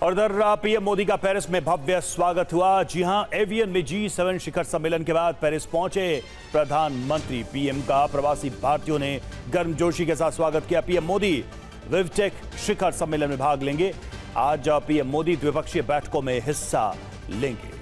और इधर पीएम मोदी का पेरिस में भव्य स्वागत हुआ। जी हां, एवियन में G7 शिखर सम्मेलन के बाद पेरिस पहुंचे प्रधानमंत्री। पीएम का प्रवासी भारतीयों ने गर्मजोशी के साथ स्वागत किया। पीएम मोदी विवटेक शिखर सम्मेलन में भाग लेंगे। आज पीएम मोदी द्विपक्षीय बैठकों में हिस्सा लेंगे।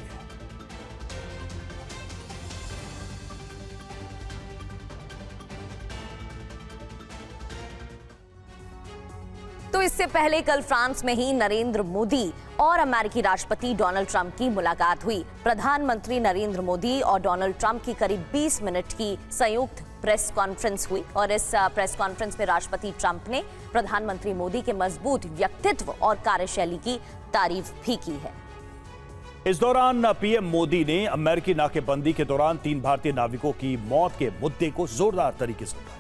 तो इससे पहले कल फ्रांस में ही नरेंद्र मोदी और अमेरिकी राष्ट्रपति डोनाल्ड ट्रंप की मुलाकात हुई। प्रधानमंत्री नरेंद्र मोदी और डोनाल्ड ट्रंप की करीब 20 मिनट की संयुक्त प्रेस कॉन्फ्रेंस हुई और इस प्रेस कॉन्फ्रेंस में राष्ट्रपति ट्रंप ने प्रधानमंत्री मोदी के मजबूत व्यक्तित्व और कार्यशैली की तारीफ भी की है। इस दौरान पीएम मोदी ने अमेरिकी नाकेबंदी के दौरान 3 भारतीय नाविकों की मौत के मुद्दे को जोरदार तरीके से उठाया।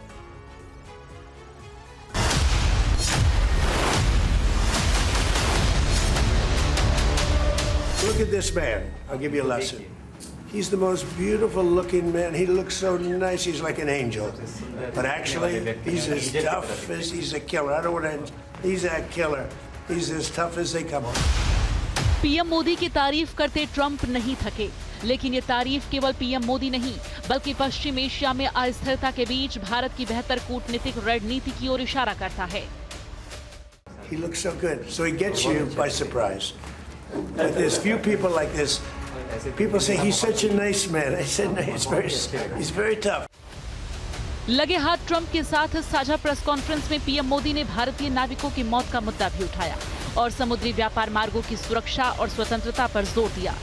Look at this man. I'll give you a lesson. He's the most beautiful looking man. He looks so nice. He's like an angel. But actually, he's as tough as he's a killer. I don't want to. He's a killer. He's as tough as they come. PM Modi की तारीफ करते Trump नहीं थके, लेकिन ये तारीफ केवल PM Modi नहीं बल्कि पश्चिम एशिया में अस्थिरता के बीच भारत की बेहतर कूटनीतिक रणनीति की ओर इशारा करता है। He looks so good. So he gets you by surprise. But there's few people like this. People say he's such a nice man. I said no, he's very tough. लगे हाथ ट्रंप के साथ साझा प्रेस कॉन्फ्रेंस में PM Modi ने भारतीय नाविकों की मौत का मुद्दा भी उठाया और समुद्री व्यापार मार्गों की सुरक्षा और स्वतंत्रता पर जोर दिया।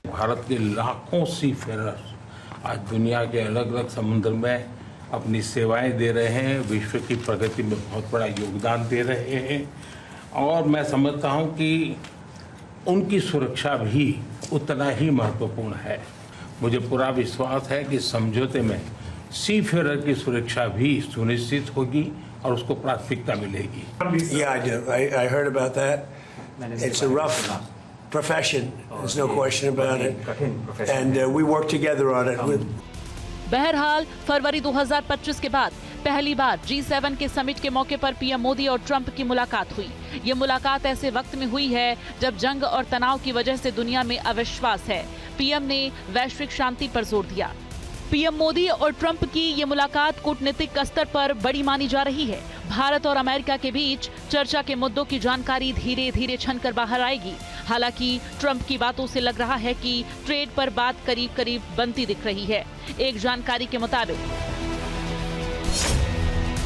भारत के लाखों सीफेरर्स आज दुनिया के अलग अलग समुद्र में अपनी सेवाएं दे रहे हैं, विश्व की प्रगति में बहुत बड़ा योगदान दे रहे हैं और मैं समझता हूं कि उनकी सुरक्षा भी उतना ही महत्वपूर्ण है। मुझे पूरा विश्वास है कि समझौते में सीफेरर की सुरक्षा भी सुनिश्चित होगी और उसको प्राथमिकता मिलेगी। Yeah, I do. I heard about that. It's a rough profession. There's no question about it. And we work together on it. बहरहाल फरवरी 2025 के बाद पहली बार G7 के समिट के मौके पर पीएम मोदी और ट्रंप की मुलाकात हुई। ये मुलाकात ऐसे वक्त में हुई है जब जंग और तनाव की वजह से दुनिया में अविश्वास है। पीएम ने वैश्विक शांति पर जोर दिया। पीएम मोदी और ट्रंप की ये मुलाकात कूटनीतिक स्तर पर बड़ी मानी जा रही है। भारत और अमेरिका के बीच चर्चा के मुद्दों की जानकारी धीरे धीरे छनकर बाहर आएगी। हालांकि ट्रंप की बातों से लग रहा है कि ट्रेड पर बात करीब करीब बनती दिख रही है। एक जानकारी के मुताबिक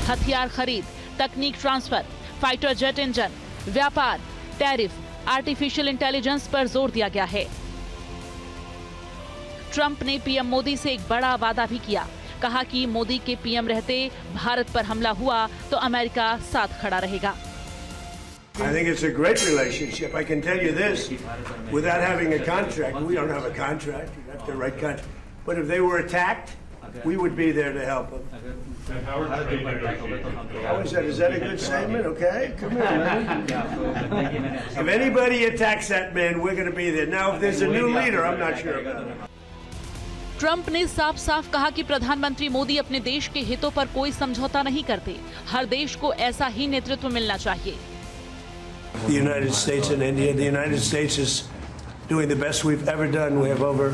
हथियार खरीद, तकनीक ट्रांसफर, फाइटर जेट इंजन, व्यापार, टैरिफ, आर्टिफिशियल इंटेलिजेंस पर जोर दिया गया है। ट्रंप ने पीएम मोदी से एक बड़ा वादा भी किया। कहा कि मोदी के पीएम रहते भारत पर हमला हुआ तो अमेरिका साथ खड़ा रहेगा। I think it's a great relationship. I can tell you this, without having a contract, we don't have a contract. You have to write contract. But if they were attacked, we would be there to help them. How is that? Is that a good statement? Okay, come here, man. If anybody attacks that man, we're going to be there. Now, if there's a new leader, I'm not sure about it. Trump ने साफ साफ कहा कि प्रधानमंत्री मोदी अपने देश के हितों पर कोई समझौता नहीं करते। हर देश को ऐसा ही नेतृत्व मिलना चाहिए। The United States and India. The United States is doing the best we've ever done. We have over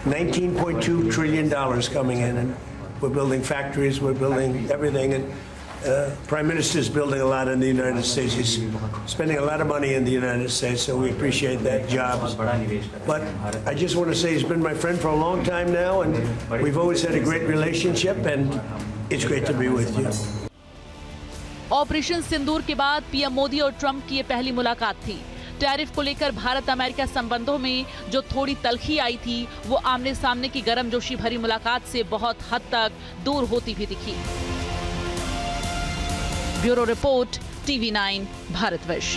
$19.2 trillion coming in, and we're building factories, we're building everything, and Prime Minister is building a lot in the United States. He's spending a lot of money in the United States, so we appreciate that job. But I just want to say he's been my friend for a long time now, and we've always had a great relationship, and it's great to be with you. Operation Sindoor के बाद PM Modi और Trump की ये पहली मुलाकात थी। Tariff को लेकर भारत अमेरिका संबंधों में जो थोड़ी तलखी आई थी, वो आमने सामने की गर्मजोशी भरी मुलाकात से बहुत हद तक दूर होती भी दिखी। Bureau report, TV9 Bharatvarsh.